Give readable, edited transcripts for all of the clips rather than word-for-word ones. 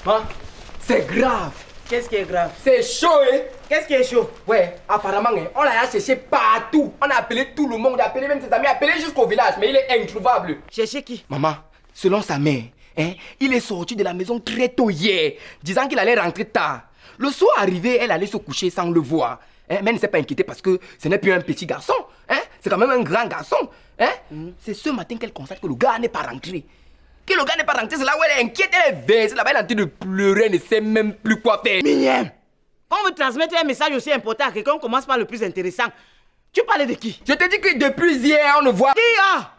Hein? C'est grave. Qu'est-ce qui est grave? C'est chaud, hein? Qu'est-ce qui est chaud? Ouais, apparemment, hein, on l'a cherché partout. On a appelé tout le monde, on a appelé même ses amis, appelé jusqu'au village, mais il est introuvable. Chercher qui? Maman, selon sa mère, hein, il est sorti de la maison très tôt hier, disant qu'il allait rentrer tard. Le soir arrivé, elle allait se coucher sans le voir. Hein, mais elle ne s'est pas inquiétée parce que ce n'est plus un petit garçon. Hein, c'est quand même un grand garçon. Hein. C'est ce matin qu'elle constate que le gars n'est pas rentré. Que le gars n'est pas rentré, c'est là où elle est inquiète, elle est versée là-bas, elle est en train de pleurer, elle ne sait même plus quoi faire. Mignonne! Quand on veut transmettre un message aussi important à quelqu'un, on commence par le plus intéressant. Tu parlais de qui? Je te dis que depuis hier, on ne voit... Qui a?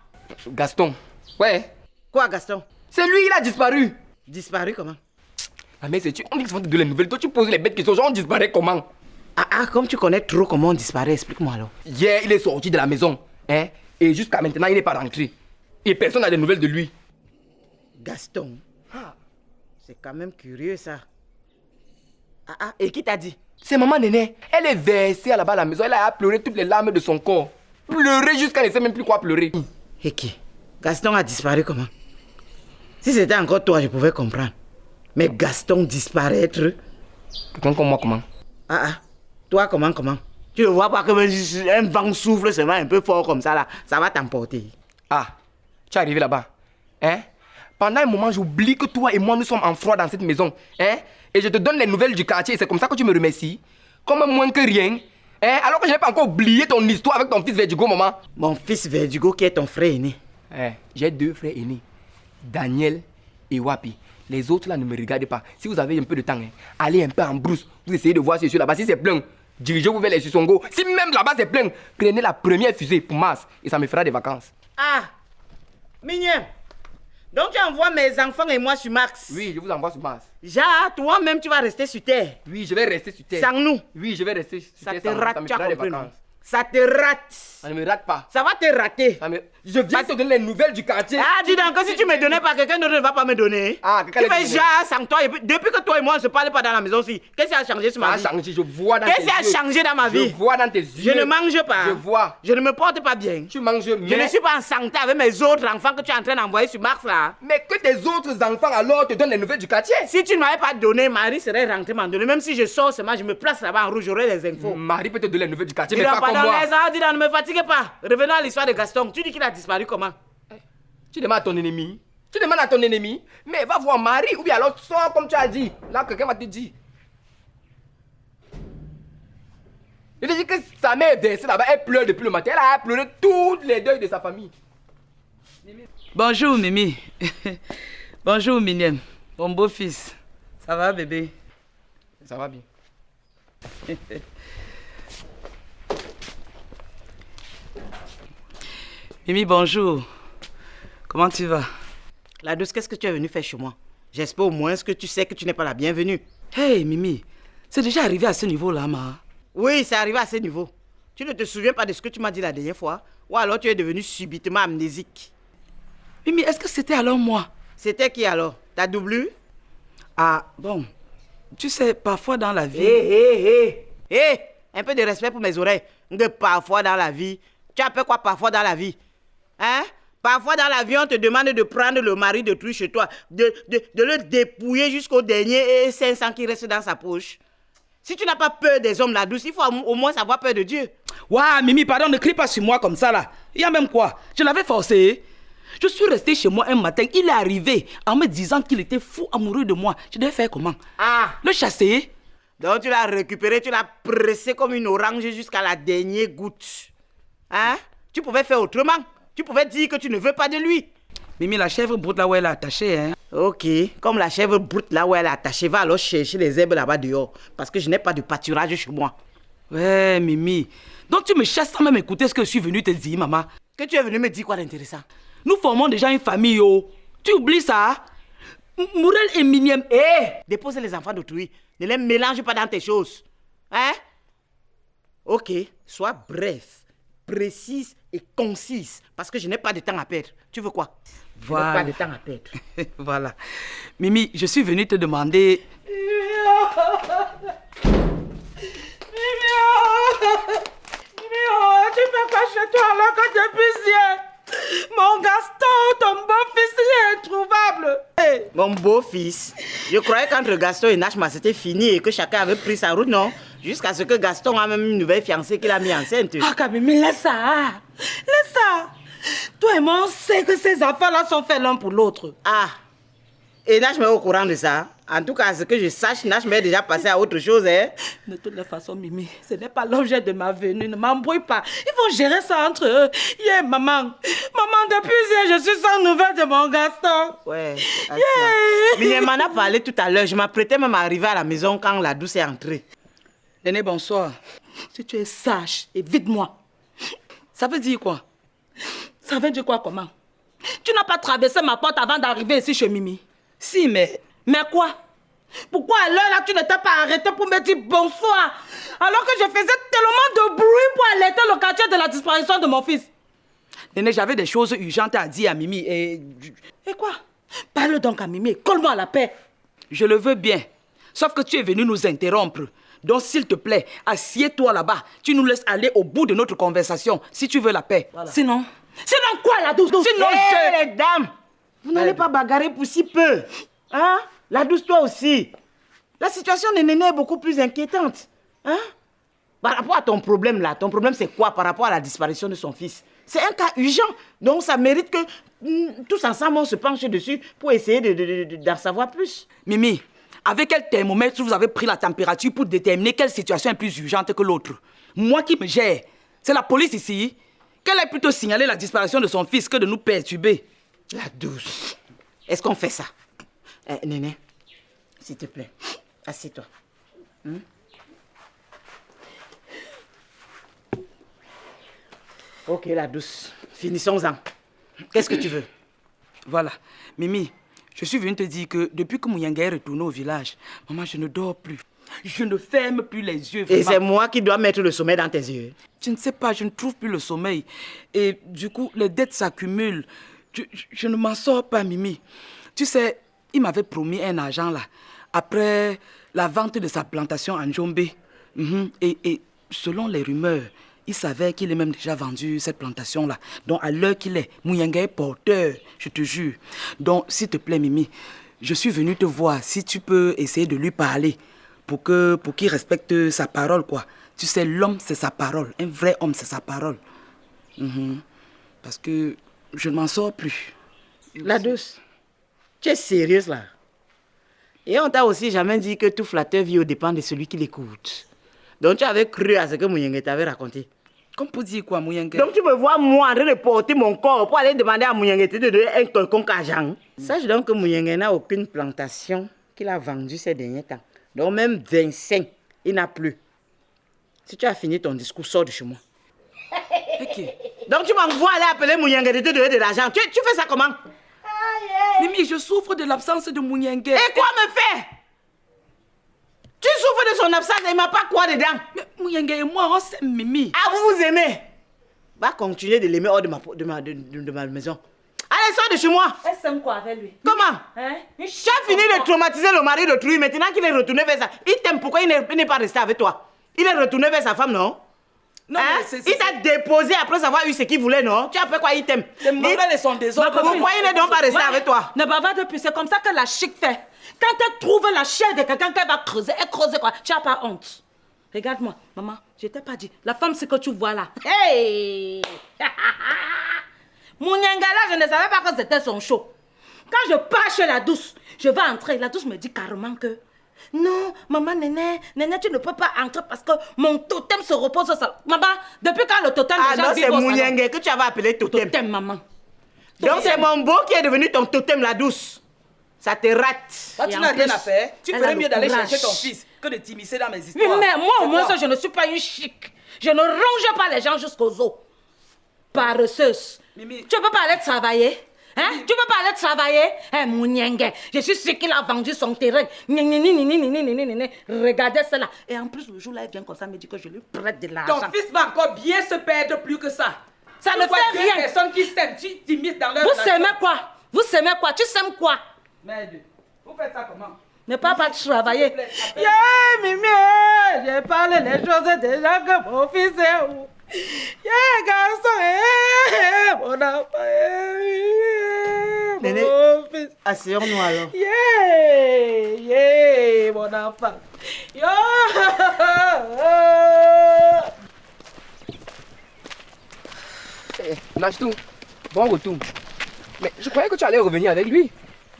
Gaston. Ouais. Quoi, Gaston? C'est lui, il a disparu. Disparu comment? Ah mais on dit que c'est de les nouvelles, toi tu poses les bêtes questions, genre on disparaît comment? Comme tu connais trop comment on disparaît, explique-moi alors. Hier, il est sorti de la maison, hein, et jusqu'à maintenant, il n'est pas rentré. Et personne n'a des nouvelles de lui. Gaston? C'est quand même curieux ça. Et qui t'a dit? C'est maman Néné. Elle est versée là-bas à la maison, elle a pleuré toutes les larmes de son corps. Pleurer jusqu'à ne sait même plus quoi pleurer. Et qui? Gaston a disparu comment? Si c'était encore toi, je pouvais comprendre. Mais Gaston disparaître? Quelqu'un comme moi, comment? Toi, comment? Tu ne vois pas que un vent souffle seulement un peu fort comme ça là, ça va t'emporter. Tu es arrivé là-bas, hein? Pendant un moment, j'oublie que toi et moi, nous sommes en froid dans cette maison, hein? Et je te donne les nouvelles du quartier et c'est comme ça que tu me remercies. Comme moins que rien, hein? Alors que je n'ai pas encore oublié ton histoire avec ton fils Verdugo, maman. Mon fils Verdugo qui est ton frère aîné. J'ai 2 frères aînés, Daniel et Wapi. Les autres là ne me regardez pas. Si vous avez un peu de temps, hein, allez un peu en brousse. Vous essayez de voir si je suis là-bas. Si c'est plein, dirigez-vous vers les Sussongo. Si même là-bas c'est plein, prenez la première fusée pour Mars et ça me fera des vacances. Mignon. Donc tu envoies mes enfants et moi sur Mars? Oui, je vous envoie sur Mars. Toi-même tu vas rester sur Terre? Oui, je vais rester sur Terre. Sans nous? Oui, je vais rester sur Terre. Ça te rate, ça me tu as fera des compris, vacances. Ça te rate. Ça ne me rate pas. Ça va te rater. Je viens te donner les nouvelles du quartier. Dis donc, si tu me donnais pas, quelqu'un d'autre ne va pas me donner. Tu fais genre sans toi. Depuis que toi et moi on ne se parle pas dans la maison aussi, qu'est-ce qui a changé sur ma vie? Ça a changé, je vois dans tes yeux. Qu'est-ce qui a changé dans ma vie? Je vois dans tes yeux. Je ne mange pas. Je vois. Je ne me porte pas bien. Tu manges mais... Je ne suis pas en santé avec mes autres enfants que tu es en train d'envoyer sur Mars là. Mais que tes autres enfants alors te donnent les nouvelles du quartier. Si tu ne m'avais pas donné, Marie serait rentrée m'en donner. Même si je sors seulement, je me place là-bas en rouge, j'aurai les infos. Marie peut te donner les nouvelles du quartier, mais pas comme moi. Ne me fatiguez pas. Revenons à l'histoire de Gaston. Tu dis qu'il a disparu comment? Tu demandes à ton ennemi. Mais va voir Marie ou bien alors sors comme tu as dit. Là, quelqu'un va te dire. Je te dis que sa mère est versée là-bas, elle pleure depuis le matin. Elle a pleuré tous les deuils de sa famille. Bonjour Mimi. Bonjour Minième. Mon beau-fils. Ça va bébé? Ça va bien. Mimi, bonjour. Comment tu vas? La douce, qu'est-ce que tu es venue faire chez moi? J'espère au moins que tu sais que tu n'es pas la bienvenue. Hey Mimi, c'est déjà arrivé à ce niveau-là, ma. Oui, c'est arrivé à ce niveau. Tu ne te souviens pas de ce que tu m'as dit la dernière fois? Ou alors tu es devenu subitement amnésique? Mimi, est-ce que c'était alors moi? C'était qui alors? Ta doublure? Bon. Tu sais, parfois dans la vie... Hé, un peu de respect pour mes oreilles. Parfois dans la vie. Tu appelles quoi parfois dans la vie? Hein? Parfois dans la vie, on te demande de prendre le mari d'autrui chez toi, de le dépouiller jusqu'au dernier 500 qui reste dans sa poche. Si tu n'as pas peur des hommes la douce, il faut au moins avoir peur de Dieu. Ouah, Mimi, pardon, ne crie pas sur moi comme ça là. Il y a même quoi? Je l'avais forcé. Je suis resté chez moi un matin, il est arrivé en me disant qu'il était fou amoureux de moi. Je devais faire comment? Le chasser? Donc tu l'as récupéré, tu l'as pressé comme une orange jusqu'à la dernière goutte. Hein? Tu pouvais faire autrement. Tu pouvais dire que tu ne veux pas de lui. Mimi, la chèvre broute là où elle est attachée, hein? Ok, comme la chèvre broute là où elle est attachée, va alors chercher les herbes là-bas dehors. Parce que je n'ai pas de pâturage chez moi. Ouais, Mimi. Donc tu me chasses sans même écouter ce que je suis venu te dire, maman. Que tu es venu me dire quoi d'intéressant? Nous formons déjà une famille, oh. Tu oublies ça? Mourel et Minième. Dépose les enfants d'autrui. Ne les mélange pas dans tes choses. Hein? Ok, sois bref, précise et concise. Parce que je n'ai pas de temps à perdre. Tu veux quoi? Voilà. Je n'ai pas de temps à perdre. Voilà. Mimi, je suis venu te demander... Tu fais quoi chez toi alors que depuis hier? Mon Gaston, ton beau-fils, il est introuvable. Mon beau-fils, je croyais qu'entre Gaston et Nachma, c'était fini et que chacun avait pris sa route, non? Jusqu'à ce que Gaston a même une nouvelle fiancée qu'il a mis enceinte. Ah, Kamimi, laisse ça. Laisse ça. Toi et moi, on sait que ces enfants-là sont faits l'un pour l'autre. Ah, et Nachma est au courant de ça. En tout cas, à ce que je sache, Nachma est déjà passé à autre chose, hein? De toutes les façons, Mimi, ce n'est pas l'objet de ma venue. Ne m'embrouille pas. Ils vont gérer ça entre eux. Yeah, maman. Maman, depuis hier, je suis sans nouvelles de mon Gaston. Ouais. Yeah. Mais elle m'en a parlé tout à l'heure. Je m'apprêtais même à arriver à la maison quand la douce est entrée. Néné, bonsoir. Si tu es sage, évite-moi. Ça veut dire quoi? Ça veut dire quoi, comment? Tu n'as pas traversé ma porte avant d'arriver ici chez Mimi? Si, mais... Mais quoi? Pourquoi à l'heure là tu n'étais pas arrêté pour me dire bonsoir alors que je faisais tellement de bruit pour alerter le quartier de la disparition de mon fils? Néné, j'avais des choses urgentes à dire à Mimi et... Et quoi? Parle donc à Mimi et colle-moi à la paix. Je le veux bien. Sauf que tu es venu nous interrompre. Donc s'il te plaît, assieds-toi là-bas. Tu nous laisses aller au bout de notre conversation si tu veux la paix. Voilà. Sinon quoi la douce? Sinon les dames, vous n'allez pas bagarrer pour si peu. Hein? La douce, toi aussi. La situation de Néné est beaucoup plus inquiétante. Hein? Par rapport à ton problème là, ton problème c'est quoi par rapport à la disparition de son fils? C'est un cas urgent. Donc ça mérite que tous ensemble on se penche dessus pour essayer d'en savoir plus. Mimi, avec quel thermomètre vous avez pris la température pour déterminer quelle situation est plus urgente que l'autre? Moi qui me gère, c'est la police ici. Qu'elle ait plutôt signalé la disparition de son fils que de nous perturber. La douce. Est-ce qu'on fait ça? Néné, s'il te plaît, assieds-toi. Ok, la douce. Finissons-en. Qu'est-ce que tu veux? Voilà. Mimi, je suis venue te dire que depuis que Mouyanga est retourné au village, maman, je ne dors plus. Je ne ferme plus les yeux. Vraiment. Et c'est moi qui dois mettre le sommeil dans tes yeux? Je ne sais pas, je ne trouve plus le sommeil. Et du coup, les dettes s'accumulent. Je ne m'en sors pas, Mimi. Tu sais, il m'avait promis un argent là, après la vente de sa plantation en Djombe. Et selon les rumeurs, il savait qu'il ait même déjà vendu cette plantation-là. Donc, à l'heure qu'il est, Mouyanga est porteur, je te jure. Donc, s'il te plaît, Mimi, je suis venue te voir. Si tu peux essayer de lui parler pour qu'il respecte sa parole, quoi. Tu sais, l'homme, c'est sa parole. Un vrai homme, c'est sa parole. Parce que je ne m'en sors plus. La douce, tu es sérieuse, là? Et on t'a aussi jamais dit que tout flatteur vit aux dépens de celui qui l'écoute. Donc, tu avais cru à ce que Mouyanga t'avait raconté. Comme pour dire quoi, Mouyanga? Donc, tu me vois, moi, en train de porter mon corps pour aller demander à Mouyanga de donner un quelconque argent. Sache donc que Mouyanga n'a aucune plantation qu'il a vendue ces derniers temps. Donc, même 25, il n'a plus. Si tu as fini ton discours, sors de chez moi. Ok. Donc, tu m'envoies aller appeler Mouyanga de te donner de l'argent. Tu fais ça comment? Mimi, je souffre de l'absence de Mouyanga. Et quoi me faire? Tu souffres de son absence et il m'a pas quoi dedans? Mais Mouyanga et moi, on s'aime, Mimi. Ah, vous vous aimez? Va continuer de l'aimer hors de ma maison. Allez, sors de chez moi. Elle s'aime quoi avec lui? Comment? Hein? Tu as fini de traumatiser le mari d'autrui. Maintenant qu'il est retourné vers ça, il t'aime. Pourquoi il n'est pas resté avec toi? Il est retourné vers sa femme, non? Non, hein? mais Il t'a déposé après avoir eu ce qu'il voulait, non? Tu as fait quoi? Il t'aime. C'est mauvais de son désordre. Pourquoi il n'est donc pas resté avec toi? Ne bavarde plus, c'est comme ça que la chic fait. Quand elle trouve la chair de quelqu'un qu'elle va creuser, elle creuse quoi? Tu n'as pas honte. Regarde-moi, maman, je t'ai pas dit. La femme, c'est que tu vois là. Hey! Mouyanga là, je ne savais pas que c'était son show. Quand je pars chez la douce, je vais entrer. La douce me dit carrément que non, maman, Néné, tu ne peux pas entrer parce que mon totem se repose au salon. Maman, depuis quand le totem déjà vit au salon? Ah non, c'est Mouyanga que tu avais appelé totem. Totem, maman. Donc c'est mon beau qui est devenu ton totem, la douce. Ça te rate. Toi, tu n'as rien à faire. Tu ferais mieux d'aller chercher ton fils que de t'immiscer dans mes histoires. Oui, mais moi, au moins, ça, je ne suis pas une chic. Je ne ronge pas les gens jusqu'aux os. Paresseuse. Mimi. Tu ne peux pas aller travailler? Hein? Tu ne peux pas aller travailler? Hein, Mouniengue. Je suis sûre qu'il a vendu son terrain. Regardez cela. Et en plus, le jour-là, il vient comme ça me dit que je lui prête de l'argent. Ton fils va encore bien se perdre plus que ça. Ça ne fait rien. Personne qui s'aime, tu t'immisces dans leur... Vous s'aimez quoi? Vous s'aimez quoi? Tu s'aimes quoi? Merde, vous faites ça comment? Ne pas travailler. Yeah, Mimi, j'ai parlé les choses déjà que mon fils est où? Yeah, garçon, mon enfant, Néné, Mon fils. asseyons-nous alors. Yeah, yeah, mon enfant. Yo. Nachtou, bon retour. Mais je croyais que tu allais revenir avec lui.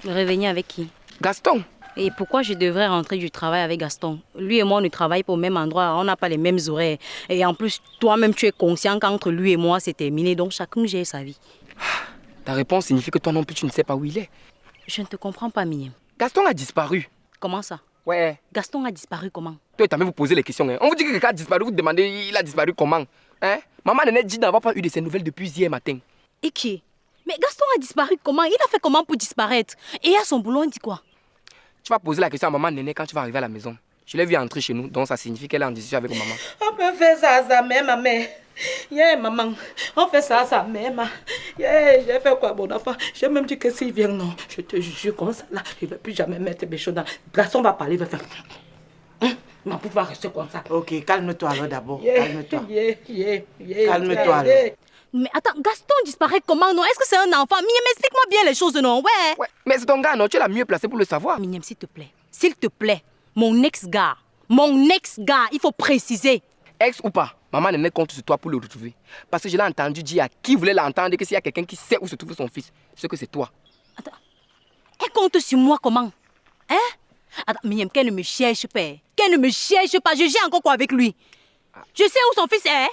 Revenir avec qui? Gaston. Et pourquoi je devrais rentrer du travail avec Gaston? Lui et moi, on ne travaille pas au même endroit, on n'a pas les mêmes horaires. Et en plus, toi-même, tu es conscient qu'entre lui et moi, c'est terminé, donc chacun gère sa vie. Ta réponse signifie que toi non plus tu ne sais pas où il est. Je ne te comprends pas, Mignon. Gaston a disparu. Comment ça? Ouais. Gaston a disparu comment? Toi, t'as même vous posé les questions. Hein. On vous dit que quelqu'un a disparu, vous demandez il a disparu comment. Hein? Maman Néné dit d'avoir pas eu de ses nouvelles depuis hier matin. Et qui? Mais Gaston a disparu comment? Il a fait comment pour disparaître? Et à son boulot, on dit quoi? Tu vas poser la question à maman Néné quand tu vas arriver à la maison. Je l'ai vu entrer chez nous, donc ça signifie qu'elle est en discussion avec maman. On peut faire ça à sa mère, ma mère. Yeah, maman. On fait ça à sa mère, ma. Yeah, j'ai fait quoi, mon enfant? J'ai même dit que s'il vient, non. Je te jure, comme ça, là, il ne va plus jamais mettre mes choses dans. Garçon va parler, il va faire. Ma poule va rester comme ça. Ok, calme-toi alors d'abord. Yeah, Calme-toi. yeah. Calme-toi, alors. Mais attends, Gaston disparaît comment, non? Est-ce que c'est un enfant? Mignon, explique-moi bien les choses, non? Ouais. Ouais, mais c'est ton gars, non? Tu es la mieux placée pour le savoir. Mignon, s'il te plaît. S'il te plaît. Mon ex-gars, il faut préciser. Ex ou pas, maman Néné compte sur toi pour le retrouver. Parce que je l'ai entendu dire à qui voulait l'entendre que s'il y a quelqu'un qui sait où se trouve son fils, c'est que c'est toi. Attends. Elle compte sur moi comment? Hein? Attends, Mignon, qu'elle ne me cherche pas. Qu'elle ne me cherche pas. Je gère encore quoi avec lui? Je sais où son fils est.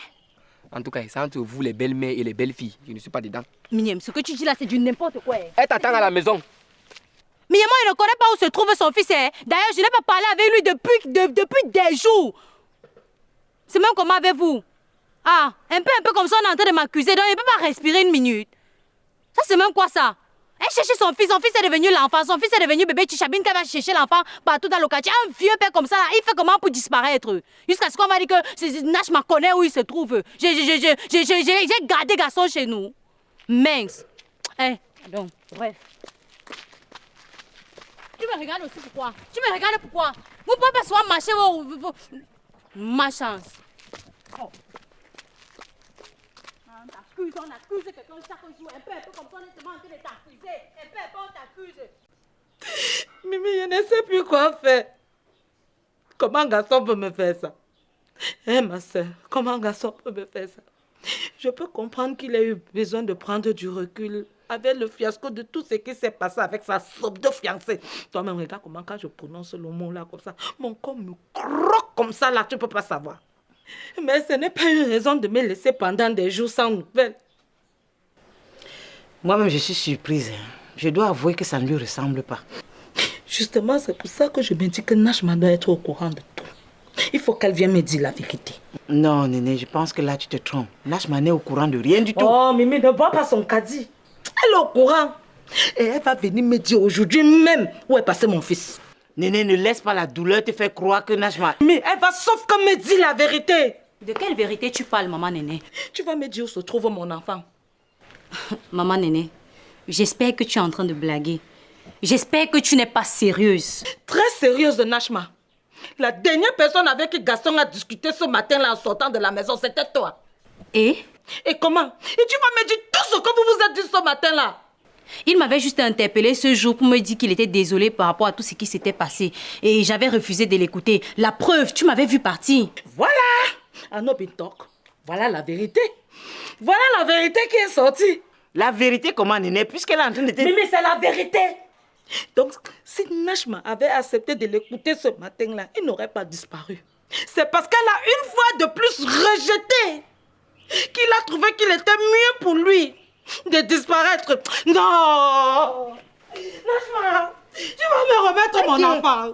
En tout cas, c'est entre vous les belles-mères et les belles-filles. Je ne suis pas dedans. Mignon, ce que tu dis là, c'est du n'importe quoi. Elle t'attend à la maison. Mignon, moi, il ne connaît pas où se trouve son fils. D'ailleurs, je n'ai pas parlé avec lui depuis des jours. C'est même comment avec vous? Ah, un peu comme ça, on est en train de m'accuser, donc il ne peut pas respirer une minute. Ça, c'est même quoi ça? Elle cherchait son fils est devenu l'enfant, son fils est devenu bébé Chichabine, qu'elle va chercher l'enfant partout dans le quartier. Un vieux père comme ça, là, il fait comment pour disparaître? Jusqu'à ce qu'on m'a dit que Nash m'a connaît où il se trouve. J'ai gardé garçon chez nous. Mince. Donc, bref. Tu me regardes aussi pourquoi? Tu me regardes pourquoi? Vous pouvez pas soit marcher ma chance. Oh. On accuse quelqu'un chaque jour, un peu comme ça, on est en train de t'accuser. Un peu, on t'accuse. Mimi, je ne sais plus quoi faire. Comment un garçon peut me faire ça? Ma soeur, comment un garçon peut me faire ça? Je peux comprendre qu'il ait eu besoin de prendre du recul avec le fiasco de tout ce qui s'est passé avec sa soupe de fiancée. Toi-même, regarde comment quand je prononce le mot là comme ça, mon corps me croque comme ça là, tu peux pas savoir. Mais ce n'est pas une raison de me laisser pendant des jours sans nouvelles. Moi-même, je suis surprise. Je dois avouer que ça ne lui ressemble pas. Justement, c'est pour ça que je me dis que Nachma doit être au courant de tout. Il faut qu'elle vienne me dire la vérité. Non, Néné, je pense que là, tu te trompes. Nachma n'est au courant de rien du tout. Oh, Mimi, ne bois pas son caddie. Elle est au courant. Et elle va venir me dire aujourd'hui même où est passé mon fils. Néné, ne laisse pas la douleur te faire croire que Nachma... Mais elle va sauf que me dire la vérité. De quelle vérité tu parles, maman Néné? Tu vas me dire où se trouve mon enfant. Maman Néné, j'espère que tu es en train de blaguer. J'espère que tu n'es pas sérieuse. Très sérieuse, Nachma. La dernière personne avec qui Gaston a discuté ce matin-là en sortant de la maison, c'était toi. Et comment? Et tu vas me dire tout ce que vous vous êtes dit ce matin-là. il m'avait juste interpellé ce jour pour me dire qu'il était désolé par rapport à tout ce qui s'était passé. Et j'avais refusé de l'écouter. La preuve, tu m'avais vu partir. Voilà! Anobintok, voilà la vérité. Voilà la vérité qui est sortie. La vérité comment, Néné? Puisqu'elle est en train de te... Mais c'est la vérité. Donc, si Nachma avait accepté de l'écouter ce matin-là, il n'aurait pas disparu. C'est parce qu'elle a une fois de plus rejeté qu'il a trouvé qu'il était mieux pour lui de disparaître. Non! Nachma, tu vas me remettre mon enfant.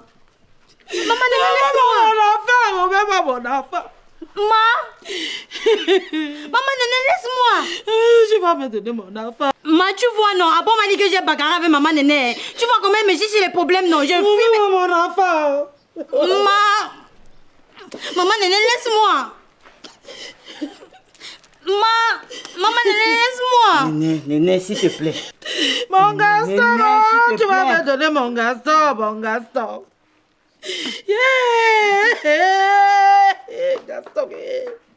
Maman Néné, laisse-moi. Remets-moi mon enfant. Maman Néné, laisse-moi. Tu vas me donner mon enfant. Tu vois, non. Après, on m'a dit que j'ai bagarré avec maman Néné. Tu vois comment elle me dit sur les problèmes, non. Je fuis. Remets-moi mon enfant. Maman Néné, laisse-moi. Maman Néné, laisse-moi. Néné, s'il te plaît. Mon Gaston, Néné, s'il te tu vas plaît. me donner mon Gaston. Gaston.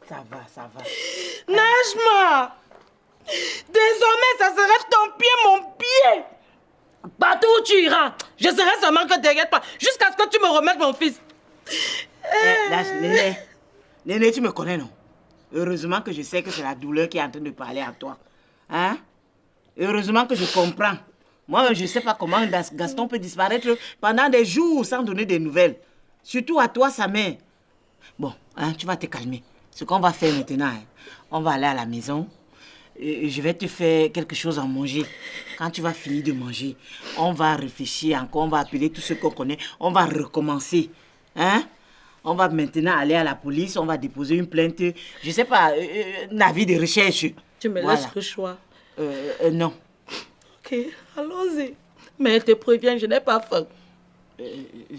Ça va. Nachma, désormais, ça serait ton pied, mon pied. Partout où tu iras, je serai seulement que derrière toi, jusqu'à ce que tu me remettes mon fils. Néné, tu me connais, non? Heureusement que je sais que c'est la douleur qui est en train de parler à toi. Hein? Heureusement que je comprends. Moi, je ne sais pas comment Gaston peut disparaître pendant des jours sans donner des nouvelles. Surtout à toi, sa mère. Bon, hein, tu vas te calmer. Ce qu'on va faire maintenant, hein, on va aller à la maison. Et je vais te faire quelque chose à manger. Quand tu vas finir de manger, on va réfléchir encore, on va appeler tous ceux qu'on connaît, on va recommencer. Hein? On va maintenant aller à la police, on va déposer une plainte, je ne sais pas, un avis de recherche. Tu me laisses le choix? Non. Ok, allons-y. Mais je te préviens, je n'ai pas faim.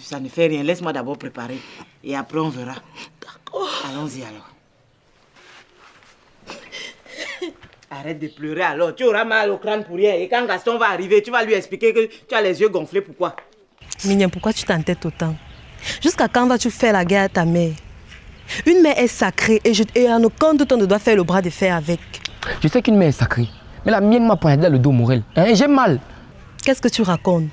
Ça ne fait rien, laisse-moi d'abord préparer. Et après on verra. D'accord. Allons-y alors. Arrête de pleurer alors, tu auras mal au crâne pour rien. Et quand Gaston va arriver, tu vas lui expliquer que tu as les yeux gonflés, pourquoi? Mignon, pourquoi tu t'entêtes autant? Jusqu'à quand vas-tu faire la guerre à ta mère? Une mère est sacrée et en aucun doute on ne doit faire le bras de fer avec. Je sais qu'une mère est sacrée, mais la mienne m'a poignardé dans le dos, Morel. Hein, j'ai mal. Qu'est-ce que tu racontes?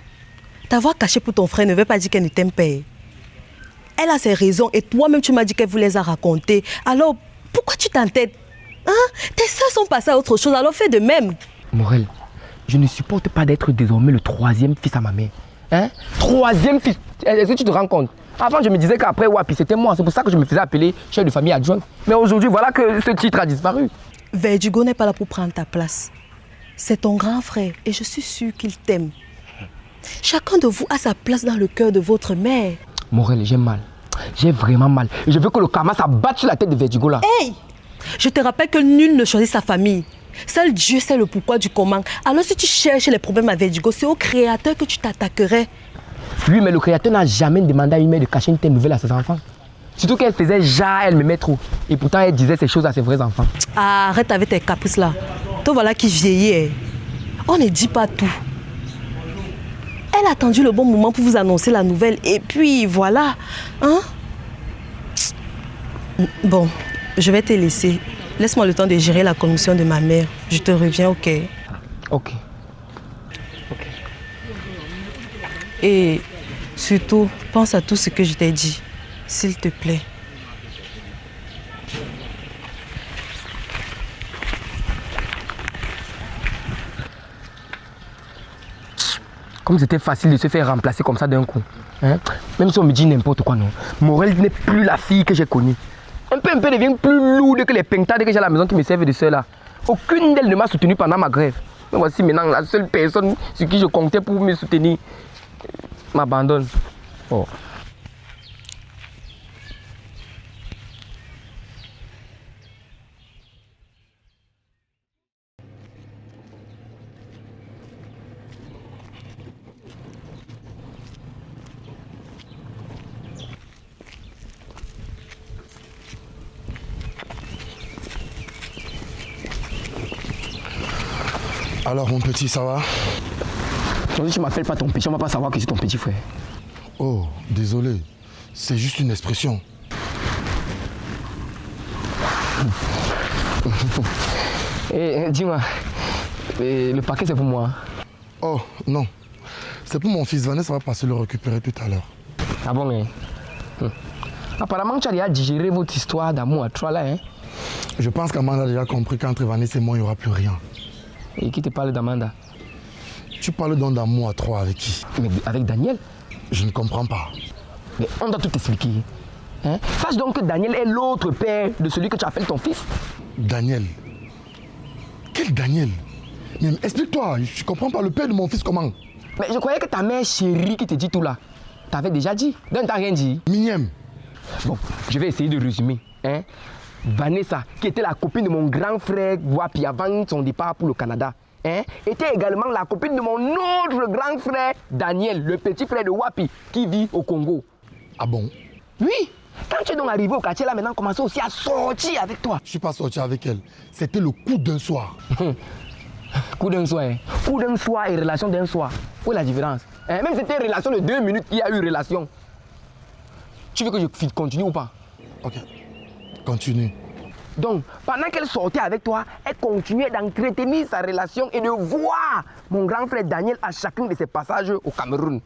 T'avoir caché pour ton frère ne veut pas dire qu'elle ne t'aime pas. Elle a ses raisons et toi-même tu m'as dit qu'elle vous les a racontées. Alors, pourquoi tu t'entêtes? Hein? Tes soeurs sont passées à autre chose, alors fais de même. Morel, je ne supporte pas d'être désormais le troisième fils à ma mère. Hein? Troisième fils. Est-ce que tu te rends compte? Avant, je me disais qu'après Wapi, c'était moi. C'est pour ça que je me faisais appeler chef de famille adjoint. Mais aujourd'hui, voilà que ce titre a disparu. Verdugo n'est pas là pour prendre ta place. C'est ton grand frère et je suis sûre qu'il t'aime. Chacun de vous a sa place dans le cœur de votre mère. Morel, j'ai mal. J'ai vraiment mal. Et je veux que le karma s'abatte sur la tête de Verdugo là. Hey! Je te rappelle que nul ne choisit sa famille. Seul Dieu sait le pourquoi du comment. Alors si tu cherches les problèmes à Verdugo, c'est au Créateur que tu t'attaquerais. Oui, mais le Créateur n'a jamais demandé à une mère de cacher une telle nouvelle à ses enfants. Surtout qu'elle faisait genre, elle m'aimait trop. Et pourtant, elle disait ces choses à ses vrais enfants. Arrête avec tes caprices là. Toi voilà qui vieillit. On ne dit pas tout. Elle a attendu le bon moment pour vous annoncer la nouvelle. Et puis voilà. Hein? Bon, je vais te laisser. Laisse-moi le temps de gérer la commission de ma mère. Je te reviens, ok? Ok. Et surtout, pense à tout ce que je t'ai dit. S'il te plaît. Comme c'était facile de se faire remplacer comme ça d'un coup. Hein? Même si on me dit n'importe quoi, non. Morel n'est plus la fille que j'ai connue. Un peu devient plus lourde que les pintades que j'ai à la maison qui me servent de ceux-là. Aucune d'elles ne m'a soutenu pendant ma grève. Mais voici maintenant la seule personne sur qui je comptais pour me soutenir m'abandonne. Oh. Alors mon petit, ça va? Si tu m'appelles pas ton petit, on va pas savoir que c'est ton petit frère. Oh, désolé. C'est juste une expression. Et dis-moi, le paquet c'est pour moi? Oh, non. C'est pour mon fils. Vanessa va passer le récupérer tout à l'heure. Ah bon, mais... Apparemment, tu as déjà digéré votre histoire d'amour à trois là, hein? Je pense qu'Amanda a déjà compris qu'entre Vanessa et moi, il n'y aura plus rien. Et qui te parle d'Amanda? Tu parles donc d'amour à trois avec qui? Mais avec Daniel? Je ne comprends pas. Mais on doit tout expliquer. Hein? Sache donc que Daniel est l'autre père de celui que tu appelles ton fils. Daniel? Quel Daniel? Mais explique-toi, je ne comprends pas le père de mon fils comment? Mais je croyais que ta mère chérie qui te dit tout là, t'avais déjà dit. Donc t'as rien dit. Mignème. Bon, je vais essayer de résumer. Hein? Vanessa, qui était la copine de mon grand frère Wapi avant son départ pour le Canada, hein, était également la copine de mon autre grand frère Daniel, le petit frère de Wapi, qui vit au Congo. Ah bon? Oui. Quand tu es donc arrivé au quartier, là maintenant commencé aussi à sortir avec toi. Je ne suis pas sorti avec elle. C'était le coup d'un soir. Coup d'un soir, hein? Coup d'un soir et relation d'un soir. Où est la différence? Hein? Même c'était une relation de 2 minutes, il y a eu relation. Tu veux que je continue ou pas? Ok. Continue. Donc, pendant qu'elle sortait avec toi, elle continuait d'entretenir sa relation et de voir mon grand frère Daniel à chacun de ses passages au Cameroun.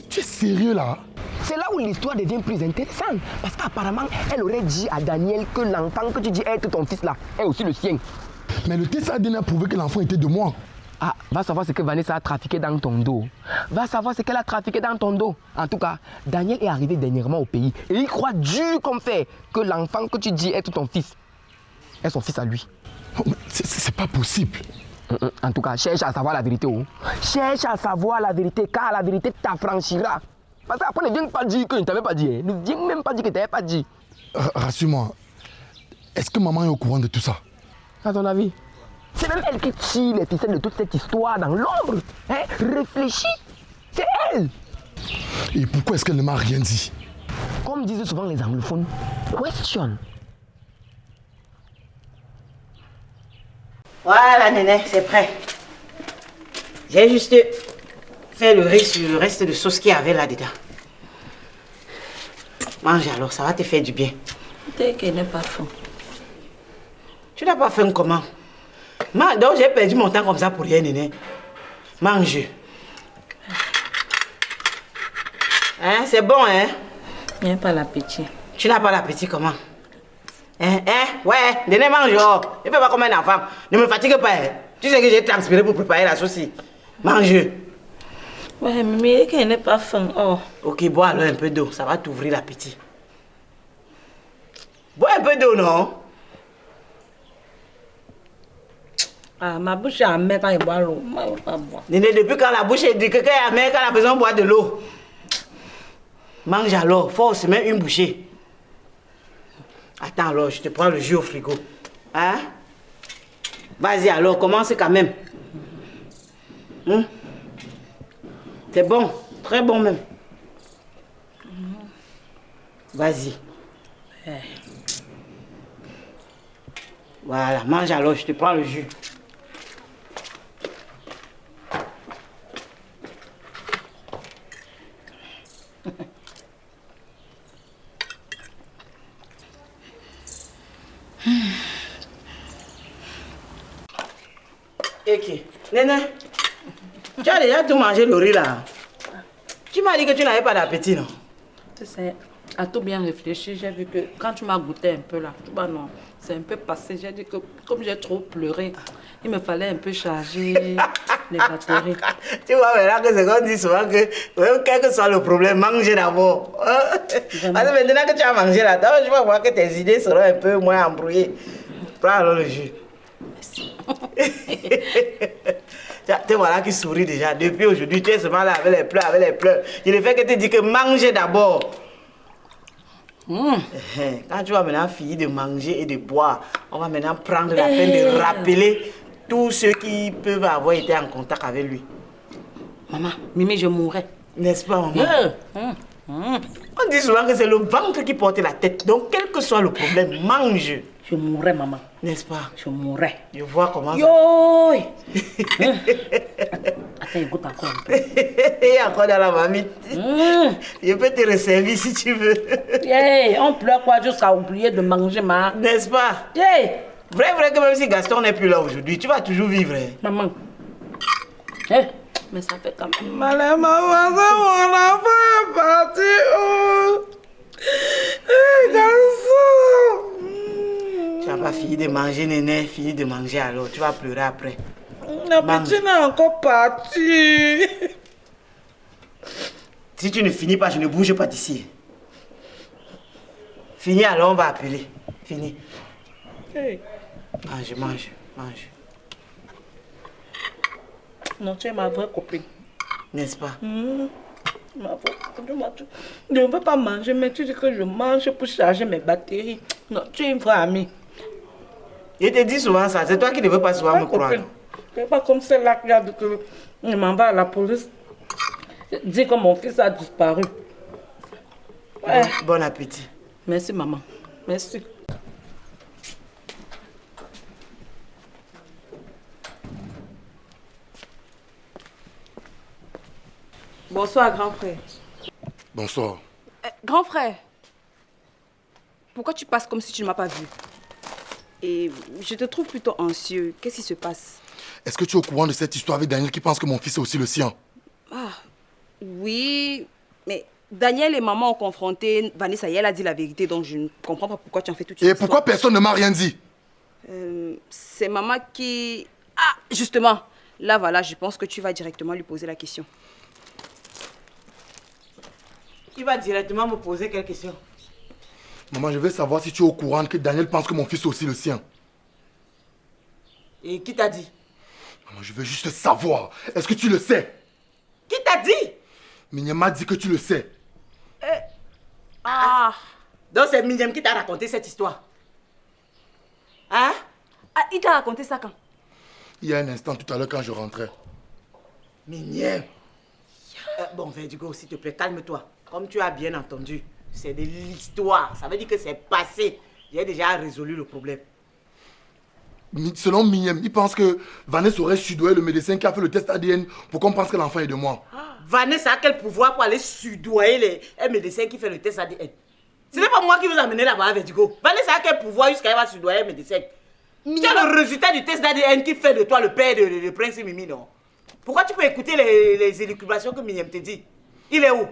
Tu es sérieux là? C'est là où l'histoire devient plus intéressante. Parce qu'apparemment, elle aurait dit à Daniel que l'enfant que tu dis être ton fils là est aussi le sien. Mais le test ADN a prouvé que l'enfant était de moi. Ah, va savoir ce que Vanessa a trafiqué dans ton dos. Va savoir ce qu'elle a trafiqué dans ton dos. En tout cas, Daniel est arrivé dernièrement au pays. Et il croit dur comme fait que l'enfant que tu dis être ton fils est son fils à lui. Oh, c'est pas possible. En tout cas, cherche à savoir la vérité. Oh. Cherche à savoir la vérité, car la vérité t'affranchira. Parce qu'après, ne viens pas dire que je ne t'avais pas dit. Hein. Ne viens même pas dire que je ne t'avais pas dit. Rassure-moi, est-ce que maman est au courant de tout ça? À ton avis? C'est même elle qui tire les ficelles de toute cette histoire dans l'ombre. Hein? Réfléchis. C'est elle. Et pourquoi est-ce qu'elle ne m'a rien dit? Comme disent souvent les anglophones, question. Voilà, Néné, c'est prêt. J'ai juste fait le riz sur le reste de sauce qu'il y avait là-dedans. Mange alors, ça va te faire du bien. Dès qu'elle n'est pas faim. Tu n'as pas faim comment? Donc j'ai perdu mon temps comme ça pour rien, Néné. Mange. Hein, c'est bon, hein? Il n'y a pas l'appétit. Tu n'as pas l'appétit comment? Ouais, Néné mange. Oh. Ne fais pas comme un enfant. Ne me fatigue pas. Hein. Tu sais que j'ai transpiré pour préparer la sauce. Mange. Ouais, mais qu'elle n'est pas faim. Oh. Ok, bois alors un peu d'eau. Ça va t'ouvrir l'appétit. Bois un peu d'eau, non? Ah, ma bouche est amère quand il boit l'eau. Moi, je ne veux pas boire. Néné, depuis quand la bouche est dure, que quand elle est amère, quand elle a besoin de boire de l'eau. Mange alors, force, même une bouchée. Attends alors, je te prends le jus au frigo. Hein? Vas-y alors, commence quand même. C'est bon, très bon même. Vas-y. Voilà, mange alors, je te prends le jus. Ok. Néné, tu as déjà tout mangé le riz là. Tu m'as dit que tu n'avais pas d'appétit, non? Tu sais, à tout bien réfléchir, j'ai vu que quand tu m'as goûté un peu là, tu vois, non, c'est un peu passé. J'ai dit que comme j'ai trop pleuré, il me fallait un peu charger les batteries. Tu vois maintenant que c'est qu'on dit souvent que quel que soit le problème, mange d'abord. Parce que maintenant que tu as mangé là, je vais voir que tes idées seront un peu moins embrouillées. Prends alors le jus. Merci. Tu voilà qui sourit déjà. Depuis aujourd'hui, tu es seulement là avec les pleurs, Je ne fais que te dire que mange d'abord. Quand tu vas maintenant finir de manger et de boire, on va maintenant prendre la peine de rappeler tous ceux qui peuvent avoir été en contact avec lui. Maman, Mimi, je mourrais. N'est-ce pas, maman? On dit souvent que c'est le ventre qui porte la tête. Donc, quel que soit le problème, mange. Je mourrais, maman. N'est-ce pas? Je mourrais. Je vois comment ça... Yo! Attends, écoute encore un peu. Il y a encore dans la mamite. Je peux te resservir si tu veux. Hey, on pleure quoi jusqu'à oublier de manger, ma. N'est-ce pas? Hey! Vrai que même si Gaston n'est plus là aujourd'hui, tu vas toujours vivre. Hein? Maman. Hey, mais ça fait quand même. Maman, mon enfant est parti. Oh. Hey, Gaston. Tu n'as pas fini de manger, Néné. Fini de manger alors. Tu vas pleurer après. L'appétit n'est encore parti. Si tu ne finis pas, je ne bouge pas d'ici. Fini alors, on va appeler. Fini. Hey. Mange. Non, tu es ma vraie copine. N'est-ce pas? Ma vraie copine. Je ne veux pas manger, mais tu dis que je mange pour charger mes batteries. Non, tu es une vraie amie. Je te dis souvent ça, c'est toi qui ne veux pas souvent me croire. C'est pas comme celle-là qui a dit que je m'en vais à la police. Dis que mon fils a disparu. Ouais. Bon appétit. Merci, maman. Merci. Bonsoir, grand frère. Bonsoir. Grand frère, pourquoi tu passes comme si tu ne m'as pas vu? Et je te trouve plutôt anxieux. Qu'est-ce qui se passe? Est-ce que tu es au courant de cette histoire avec Daniel qui pense que mon fils est aussi le sien? Ah, oui, mais Daniel et maman ont confronté Vanessa et elle a dit la vérité, donc je ne comprends pas pourquoi tu en fais toute une Et histoire. pourquoi personne ne m'a rien dit? C'est maman qui... Ah, justement, là voilà, je pense que tu vas directement lui poser la question. Il va directement me poser quelques questions. Maman, je veux savoir si tu es au courant que Daniel pense que mon fils est aussi le sien. Et qui t'a dit? Maman, je veux juste savoir. Est-ce que tu le sais? Qui t'a dit? Mignam m'a dit que tu le sais. Ah, Donc c'est Miniam qui t'a raconté cette histoire. Hein? ah, il t'a raconté ça quand? Il y a un instant tout à l'heure quand je rentrais. Miniam. Bon, Verdugo, s'il te plaît, calme-toi. Comme tu as bien entendu, c'est de l'histoire. Ça veut dire que c'est passé. J'ai déjà résolu le problème. Selon Mignam, il pense que Vanessa aurait sudoyé le médecin qui a fait le test ADN pour qu'on pense que l'enfant est de moi. Vanessa a quel pouvoir pour aller sudoyer un médecin qui fait le test ADN? Ce n'est pas moi qui vous ai amené là-bas, Verdugo. Vanessa a quel pouvoir jusqu'à elle va sudoyer un médecin? Tu as le résultat du test d'ADN qui fait de toi le père de Prince Mimi, non? Pourquoi tu peux écouter les élucubrations que Miniam te dit? Il est où?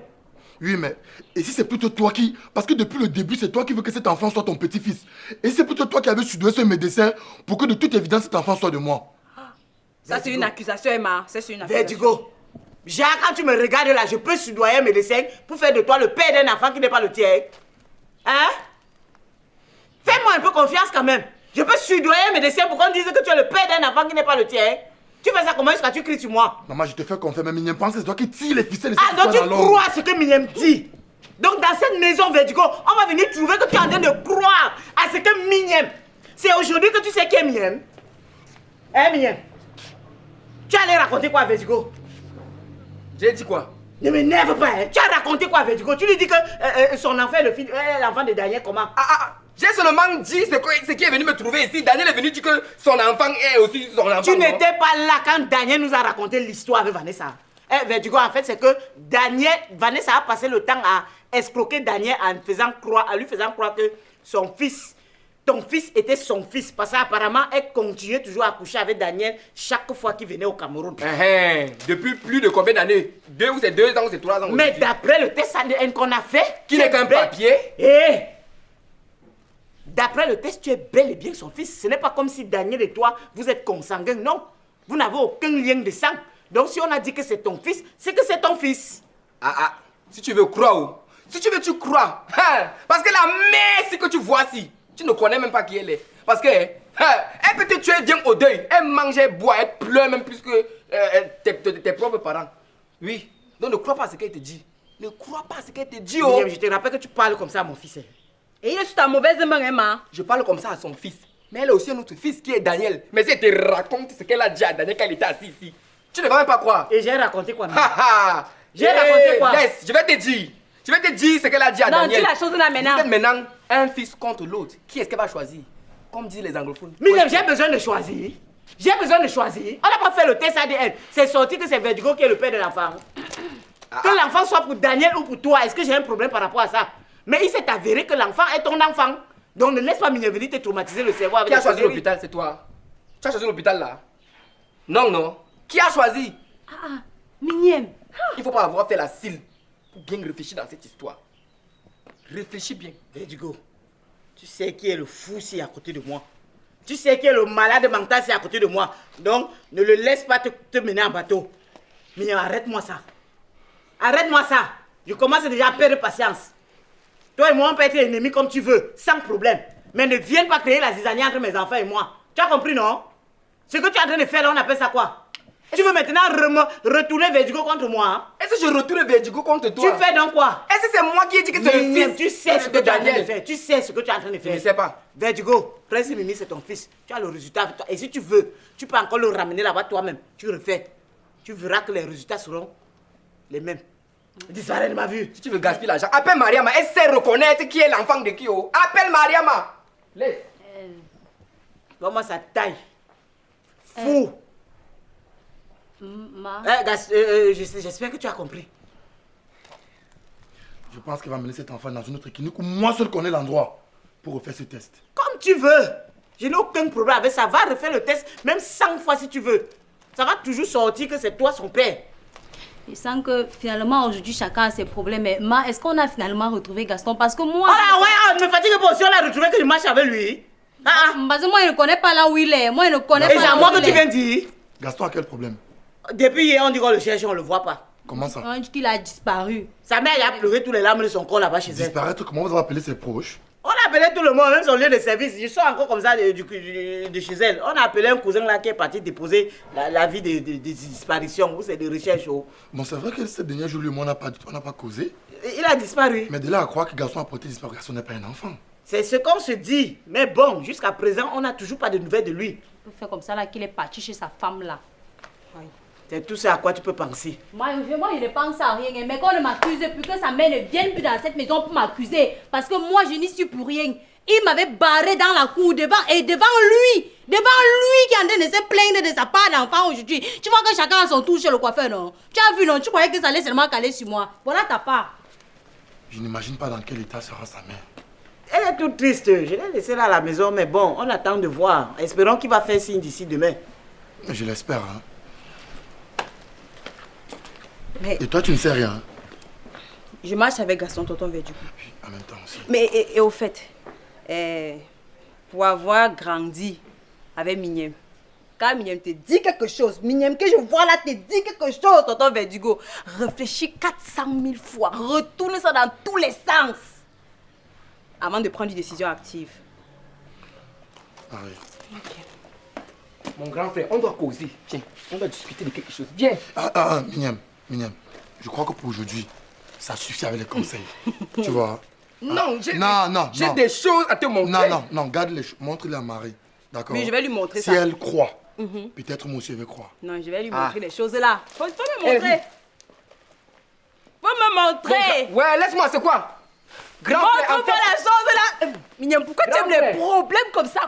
Oui, mais et si c'est plutôt toi qui... Parce que depuis le début, c'est toi qui veux que cet enfant soit ton petit-fils. Et c'est plutôt toi qui avais sudoyé ce médecin pour que de toute évidence cet enfant soit de moi. ça c'est une accusation, Emma. C'est une accusation. Verdugo, Jacques, quand tu me regardes là, je peux sudoyer un médecin pour faire de toi le père d'un enfant qui n'est pas le tien. Hein? Fais-moi un peu confiance quand même. Je peux sudoyer un médecin pour qu'on dise que tu es le père d'un enfant qui n'est pas le tien. Tu fais ça comment jusqu'à tu cries sur moi? Maman, je te fais confiance, mais Mignam pense que c'est toi qui tire les ficelles de Ah, cette donc tu histoire dans l'ombre. crois ce que Miniam dit? Donc dans cette maison, Verdugo, on va venir trouver que tu es en train de croire à ce que Miniam. C'est aujourd'hui que tu sais qui est Miniam? Hein, Miniam? Tu allais raconter quoi à Verdugo? J'ai dit quoi? Ne m'énerve pas, hein. Tu as raconté quoi à Verdugo? Tu lui dis que son enfant est l'enfant de Daniel, comment? J'ai seulement dit ce qui est venu me trouver ici. Daniel est venu dire que son enfant est aussi son enfant. Tu n'étais pas là quand Daniel nous a raconté l'histoire avec Vanessa. Verdugo, en fait, c'est que Vanessa a passé le temps à escroquer Daniel en lui faisant croire que ton fils était son fils. Parce qu'apparemment, elle continuait toujours à coucher avec Daniel chaque fois qu'il venait au Cameroun. Depuis plus de combien d'années? 2 ou c'est 2 ans ou c'est 3 ans? Mais d'après le test ADN qu'on a fait... Qui n'est qu'un papier? D'après le test, tu es bel et bien son fils. Ce n'est pas comme si Daniel et toi, vous êtes consanguins. Non, vous n'avez aucun lien de sang. Donc si on a dit que c'est ton fils, c'est que c'est ton fils. Si tu veux croire, si tu veux, tu crois. Parce que la mère, que tu vois si, tu ne connais même pas qui elle est. Parce que elle peut te tuer, vient au deuil. Elle mange, elle boit, elle pleure même plus que tes propres parents. Oui, donc ne crois pas à ce qu'elle te dit. Ne crois pas à ce qu'elle te dit. Miriam, je te rappelle que tu parles comme ça à mon fils. Et il est sur ta mauvaise main, Emma. Je parle comme ça à son fils. Mais elle a aussi un autre fils qui est Daniel. Mais si elle te raconte ce qu'elle a dit à Daniel quand il était assis ici, tu ne vas même pas croire. Et j'ai raconté quoi? J'ai raconté quoi? Laisse, je vais te dire. Je vais te dire ce qu'elle a dit à Daniel. Non, dis la chose là maintenant. Vous êtes maintenant un fils contre l'autre. Qui est-ce qu'elle va choisir? Comme disent les anglophones. Miriam, j'ai besoin de choisir. J'ai besoin de choisir. On n'a pas fait le test ADN. C'est sorti que c'est Verdugo qui est le père de l'enfant. Que l'enfant soit pour Daniel ou pour toi, est-ce que j'ai un problème par rapport à ça? Mais il s'est avéré que l'enfant est ton enfant. Donc ne laisse pas Miriam venir te traumatiser le cerveau avec Qui a choisi l'hôpital? C'est toi. Tu as choisi l'hôpital là? Non. Qui a choisi? Miniam. Il ne faut pas avoir fait la cile pour bien réfléchir dans cette histoire. Réfléchis bien. Verdugo, tu sais qui est le fou si à côté de moi. Tu sais qui est le malade mental si à côté de moi. Donc ne le laisse pas te mener en bateau. Miriam, arrête-moi ça. Arrête-moi ça. Je commence déjà à perdre patience. Toi et moi, on peut être ennemis comme tu veux, sans problème. Mais ne viens pas créer la zizanie entre mes enfants et moi. Tu as compris, non? Ce que tu es en train de faire là, on appelle ça quoi? Tu veux maintenant retourner Verdugo contre moi, hein? Est-ce que je retourne Verdugo contre toi? Tu fais donc quoi? Est-ce que c'est moi qui ai dit que c'est le fils? Tu sais ce que tu es en train de faire. Tu sais ce que tu es en train de faire. Je ne sais pas. Verdugo, Prince Mimi, c'est ton fils. Tu as le résultat avec toi. Et si tu veux, tu peux encore le ramener là-bas toi-même. Tu refais. Tu verras que les résultats seront les mêmes. Disparaît de ma vue. Si tu veux gaspiller l'argent, appelle Mariama. Elle sait reconnaître qui est l'enfant de qui. Appelle Mariama. Laisse. Comment ça taille? Fou. J'espère que tu as compris. Je pense qu'elle va mener cet enfant dans une autre clinique où moi seul connais l'endroit pour refaire ce test. Comme tu veux. Je n'ai aucun problème avec ça. Va refaire le test, même 100 fois si tu veux. Ça va toujours sortir que c'est toi son père. Je sens que finalement aujourd'hui chacun a ses problèmes. Mais Ma, est-ce qu'on a finalement retrouvé Gaston? Parce que moi... Ah ouais, me fatigue pas si on l'a retrouvé que je marche avec lui. Parce que moi je ne connais pas là où il est. Moi je ne connais pas Et c'est à moi que tu viens de dire. Gaston a quel problème? Depuis hier, on dit qu'on le cherche, on le voit pas. Comment ça? On dit qu'il a disparu. Sa mère a pleuré tous les larmes de son corps là-bas chez elle. Disparaître, comment vous avez appelé ses proches? On a appelé tout le monde, même son lieu de service. Je sors encore comme ça de chez elle. On a appelé un cousin là qui est parti déposer l'avis de disparition ou c'est de recherche. Bon, c'est vrai que ces derniers jours, lui, on n'a pas causé. Il a disparu. Mais de là à croire que Gaston a porté disparu, Gaston n'est pas un enfant. C'est ce qu'on se dit. Mais bon, jusqu'à présent, on n'a toujours pas de nouvelles de lui. On fait comme ça là qu'il est parti chez sa femme là. C'est tout ça à quoi tu peux penser. Moi, je ne pense à rien. Mais qu'on ne m'accuse plus, que sa mère ne vienne plus dans cette maison pour m'accuser. Parce que moi, je n'y suis pour rien. Il m'avait barré dans la cour devant lui. Devant lui qui est en train de se plaindre de sa part d'enfant aujourd'hui. Tu vois que chacun a son tour chez le coiffeur, non? Tu as vu, non? Tu croyais que ça allait seulement caler sur moi. Voilà ta part. Je n'imagine pas dans quel état sera sa mère. Elle est toute triste. Je l'ai laissée là à la maison, mais bon, on attend de voir. Espérons qu'il va faire signe d'ici demain. Je l'espère, hein. Mais Et toi, tu ne sais rien. je marche avec Gaston, tonton Verdugo. Puis, en même temps aussi. Mais et au fait, pour avoir grandi avec Mignem, quand Mignem te dit quelque chose, Mignem que je vois là te dit quelque chose, tonton Verdugo, réfléchis 400 000 fois, retourne ça dans tous les sens avant de prendre une décision active. Ah oui. Mon grand frère, on doit causer. Tiens, on doit discuter de quelque chose. Viens. Mignam, je crois que pour aujourd'hui, ça suffit avec les conseils. Tu vois? Non, j'ai Non. des choses à te montrer. Non, garde les choses. Montre-les à Marie. D'accord? Oui, je vais lui montrer si ça. elle croit, peut-être moi aussi je vais croire. Non, je vais lui montrer les choses là. Faut me Eh, montrer. Faut me montrer. Ouais, laisse-moi, c'est quoi? Grand frère, en Montre-moi fait- la chose là. Mignon, pourquoi tu Grand aimes les frère. problèmes comme ça?